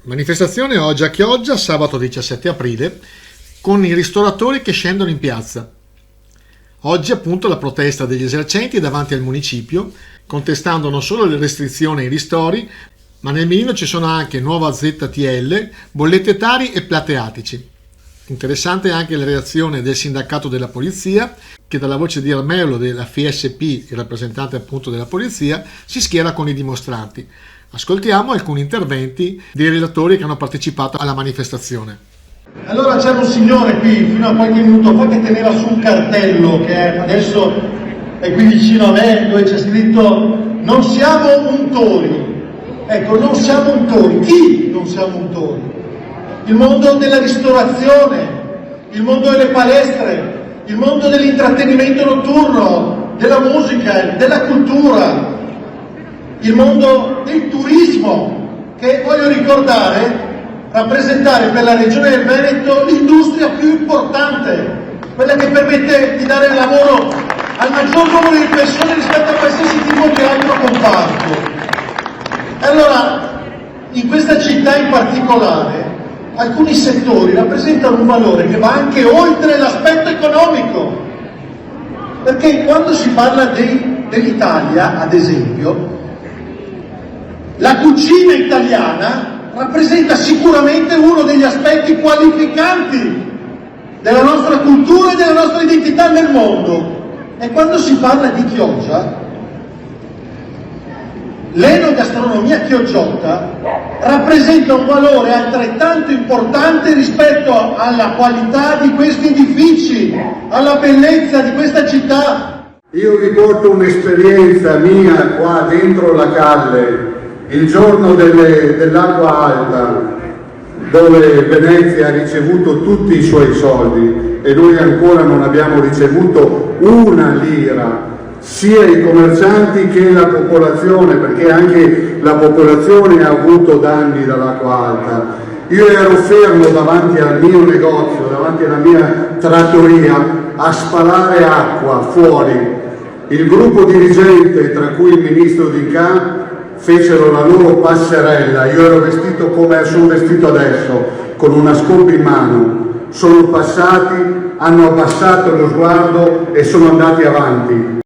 Manifestazione oggi a Chioggia, sabato 17 aprile, con i ristoratori che scendono in piazza. Oggi appunto la protesta degli esercenti davanti al municipio, contestando non solo le restrizioni ai ristori, ma nel menù ci sono anche nuova ZTL, bollette tari e plateatici. Interessante anche la reazione del sindacato della polizia, che dalla voce di Armello della FSP, il rappresentante appunto della polizia, si schiera con i dimostranti. Ascoltiamo alcuni interventi dei relatori che hanno partecipato alla manifestazione. Allora c'era un signore qui fino a qualche minuto fa che teneva su un cartello che adesso è qui vicino a me, dove c'è scritto "Non siamo untori". Ecco, non siamo untori. Chi non siamo untori? Il mondo della ristorazione, il mondo delle palestre, il mondo dell'intrattenimento notturno, della musica, della cultura, il mondo del turismo, che voglio ricordare rappresentare per la regione del Veneto l'industria più importante, quella che permette di dare lavoro al maggior numero di persone rispetto a qualsiasi tipo di altro comparto. Allora, in questa città in particolare, alcuni settori rappresentano un valore che va anche oltre l'aspetto economico, perché quando si parla dell'Italia, ad esempio, la cucina italiana rappresenta sicuramente uno degli aspetti qualificanti della nostra cultura e della nostra identità nel mondo. E quando si parla di Chioggia, l'enogastronomia chioggiota rappresenta un valore altrettanto importante rispetto alla qualità di questi edifici, alla bellezza di questa città. Io vi porto un'esperienza mia qua dentro la Calle, il giorno dell'acqua alta, dove Venezia ha ricevuto tutti i suoi soldi e noi ancora non abbiamo ricevuto una lira, sia i commercianti che la popolazione, perché anche la popolazione ha avuto danni dall'acqua alta. Io ero fermo davanti al mio negozio, davanti alla mia trattoria, a spalare acqua fuori. Il gruppo dirigente, tra cui il ministro D'Incà, fecero la loro passerella. Io ero vestito come sono vestito adesso, con una scopa in mano. Sono passati, hanno abbassato lo sguardo e sono andati avanti.